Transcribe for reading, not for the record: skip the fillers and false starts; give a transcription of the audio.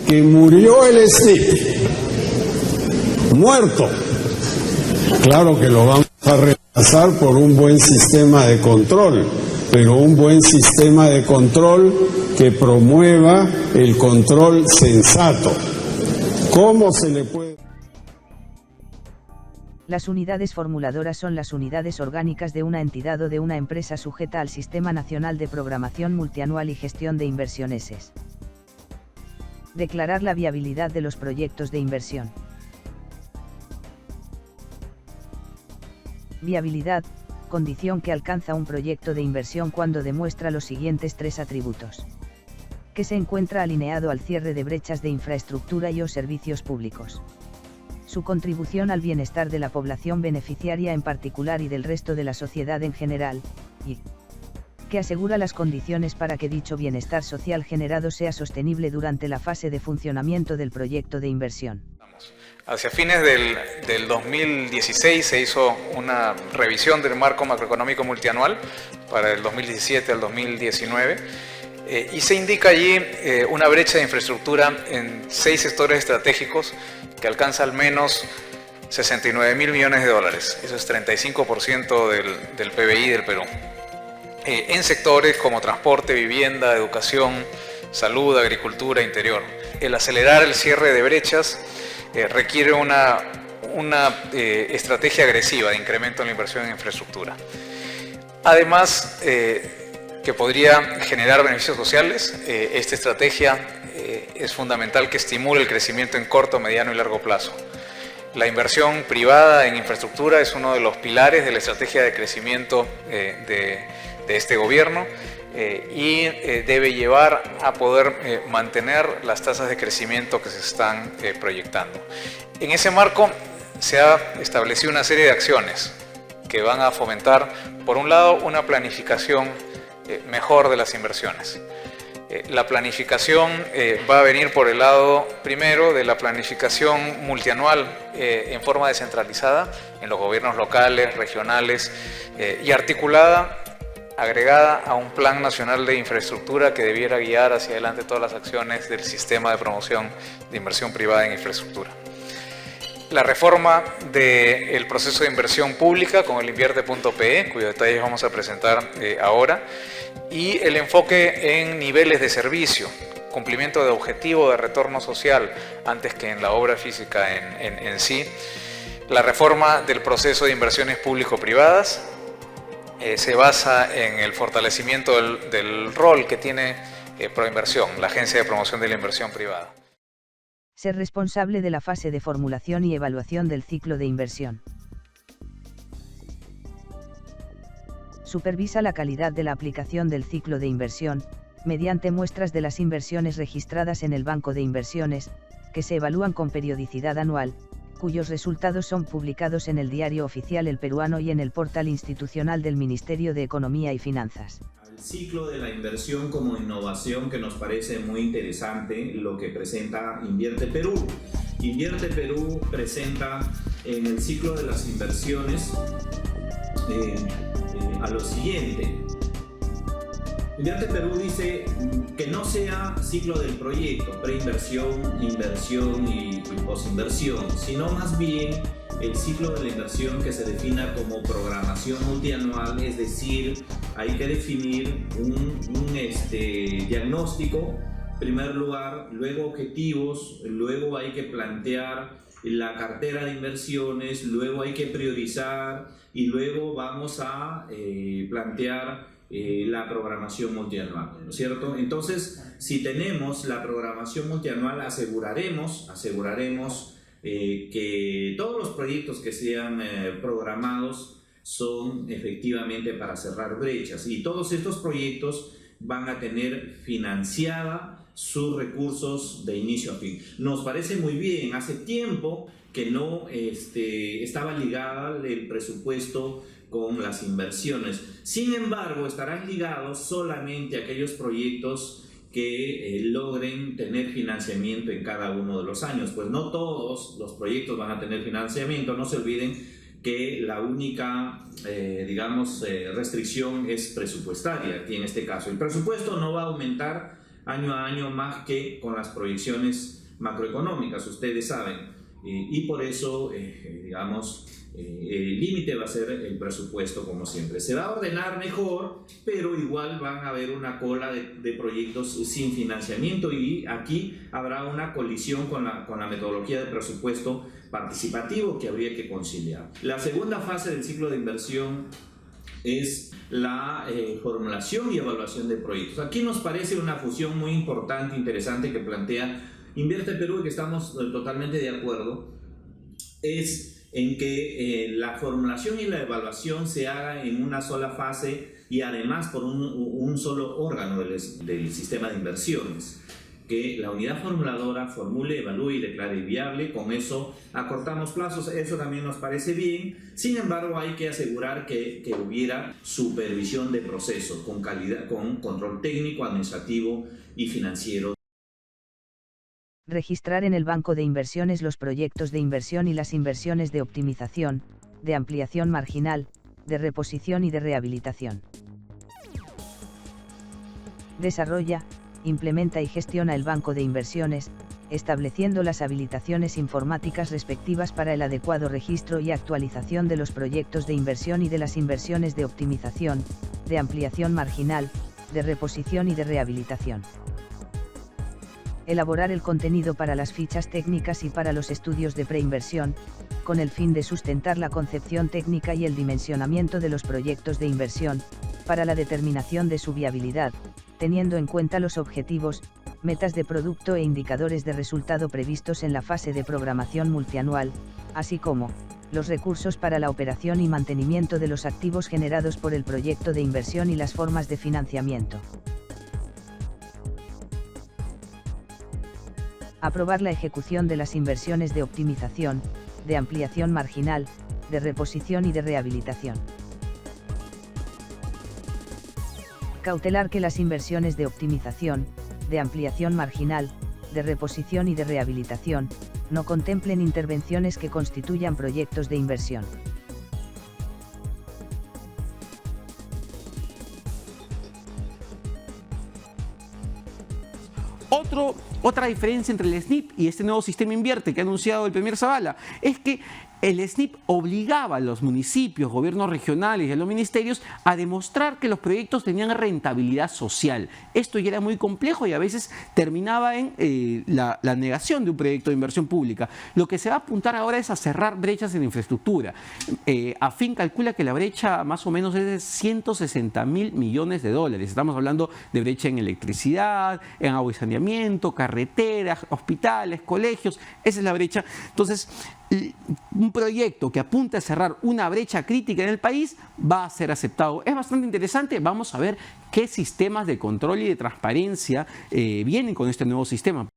Que murió el SNIP, muerto. Claro que lo vamos a reemplazar por un buen sistema de control, pero un buen sistema de control que promueva el control sensato. ¿Cómo se le puede...? Las unidades formuladoras son las unidades orgánicas de una entidad o de una empresa sujeta al Sistema Nacional de Programación Multianual y Gestión de Inversiones. Declarar la viabilidad de los proyectos de inversión. Viabilidad, condición que alcanza un proyecto de inversión cuando demuestra los siguientes tres atributos. Que se encuentra alineado al cierre de brechas de infraestructura y o servicios públicos. Su contribución al bienestar de la población beneficiaria en particular y del resto de la sociedad en general, y que asegura las condiciones para que dicho bienestar social generado sea sostenible durante la fase de funcionamiento del proyecto de inversión. Hacia fines del 2016 se hizo una revisión del marco macroeconómico multianual para el 2017 al 2019 y se indica allí una brecha de infraestructura en 6 sectores estratégicos que alcanza al menos 69.000 millones de dólares. Eso es 35% del PBI del Perú. En sectores como transporte, vivienda, educación, salud, agricultura, interior. El acelerar el cierre de brechas requiere una estrategia agresiva de incremento en la inversión en infraestructura. Además, que podría generar beneficios sociales, esta estrategia es fundamental que estimule el crecimiento en corto, mediano y largo plazo. La inversión privada en infraestructura es uno de los pilares de la estrategia de crecimiento de este gobierno y debe llevar a poder mantener las tasas de crecimiento que se están proyectando. En ese marco se ha establecido una serie de acciones que van a fomentar, por un lado, una planificación mejor de las inversiones. La planificación va a venir por el lado, primero, de la planificación multianual en forma descentralizada en los gobiernos locales, regionales y articulada, agregada a un plan nacional de infraestructura que debiera guiar hacia adelante todas las acciones del sistema de promoción de inversión privada en infraestructura. La reforma del proceso de inversión pública con el Invierte.pe, cuyos detalles vamos a presentar ahora, y el enfoque en niveles de servicio, cumplimiento de objetivo de retorno social antes que en la obra física en sí, la reforma del proceso de inversiones público-privadas, se basa en el fortalecimiento del rol que tiene Proinversión, la Agencia de Promoción de la Inversión Privada. Ser responsable de la fase de formulación y evaluación del ciclo de inversión. Supervisa la calidad de la aplicación del ciclo de inversión, mediante muestras de las inversiones registradas en el Banco de Inversiones, que se evalúan con periodicidad anual, cuyos resultados son publicados en el Diario Oficial El Peruano y en el portal institucional del Ministerio de Economía y Finanzas. El ciclo de la inversión como innovación que nos parece muy interesante lo que presenta Invierte Perú. Invierte Perú presenta en el ciclo de las inversiones a lo siguiente. Invierte Perú dice que no sea ciclo del proyecto, preinversión, inversión y posinversión, sino más bien el ciclo de la inversión que se defina como programación multianual, es decir, hay que definir un diagnóstico, en primer lugar, luego objetivos, luego hay que plantear la cartera de inversiones, luego hay que priorizar y luego vamos a plantear la programación multianual, ¿no es cierto? Entonces, si tenemos la programación multianual, aseguraremos que todos los proyectos que sean programados son efectivamente para cerrar brechas y todos estos proyectos van a tener financiada sus recursos de inicio a fin. Nos parece muy bien, hace tiempo que no estaba ligada el presupuesto con las inversiones. Sin embargo, estarán ligados solamente a aquellos proyectos que logren tener financiamiento en cada uno de los años. Pues no todos los proyectos van a tener financiamiento, no se olviden que la única, restricción es presupuestaria aquí en este caso. El presupuesto no va a aumentar año a año más que con las proyecciones macroeconómicas, ustedes saben. Y por eso, digamos, el límite va a ser el presupuesto como siempre. Se va a ordenar mejor, pero igual van a haber una cola de proyectos sin financiamiento y aquí habrá una colisión con la metodología de presupuesto participativo que habría que conciliar. La segunda fase del ciclo de inversión es la formulación y evaluación de proyectos. Aquí nos parece una fusión muy importante, interesante que plantea Invierte Perú y que estamos totalmente de acuerdo, es en que la formulación y la evaluación se haga en una sola fase y además por un solo órgano del sistema de inversiones. Que la unidad formuladora formule, evalúe y declare viable. Con eso acortamos plazos, eso también nos parece bien. Sin embargo, hay que asegurar que hubiera supervisión de procesos con calidad, con control técnico, administrativo y financiero. Registrar en el banco de inversiones los proyectos de inversión y las inversiones de optimización, de ampliación marginal, de reposición y de rehabilitación. Desarrolla, implementa y gestiona el banco de inversiones, estableciendo las habilitaciones informáticas respectivas para el adecuado registro y actualización de los proyectos de inversión y de las inversiones de optimización, de ampliación marginal, de reposición y de rehabilitación. Elaborar el contenido para las fichas técnicas y para los estudios de preinversión, con el fin de sustentar la concepción técnica y el dimensionamiento de los proyectos de inversión, para la determinación de su viabilidad, teniendo en cuenta los objetivos, metas de producto e indicadores de resultado previstos en la fase de programación multianual, así como los recursos para la operación y mantenimiento de los activos generados por el proyecto de inversión y las formas de financiamiento. Aprobar la ejecución de las inversiones de optimización, de ampliación marginal, de reposición y de rehabilitación. Cautelar que las inversiones de optimización, de ampliación marginal, de reposición y de rehabilitación, no contemplen intervenciones que constituyan proyectos de inversión. Otra diferencia entre el SNIP y este nuevo sistema Invierte que ha anunciado el Premier Zabala es que el SNIP obligaba a los municipios, gobiernos regionales y a los ministerios a demostrar que los proyectos tenían rentabilidad social. Esto ya era muy complejo y a veces terminaba en la negación de un proyecto de inversión pública. Lo que se va a apuntar ahora es a cerrar brechas en infraestructura. AFIN calcula que la brecha más o menos es de 160.000 millones de dólares. Estamos hablando de brecha en electricidad, en agua y saneamiento, carreteras, hospitales, colegios. Esa es la brecha. Entonces, un proyecto que apunta a cerrar una brecha crítica en el país va a ser aceptado. Es bastante interesante. Vamos a ver qué sistemas de control y de transparencia vienen con este nuevo sistema.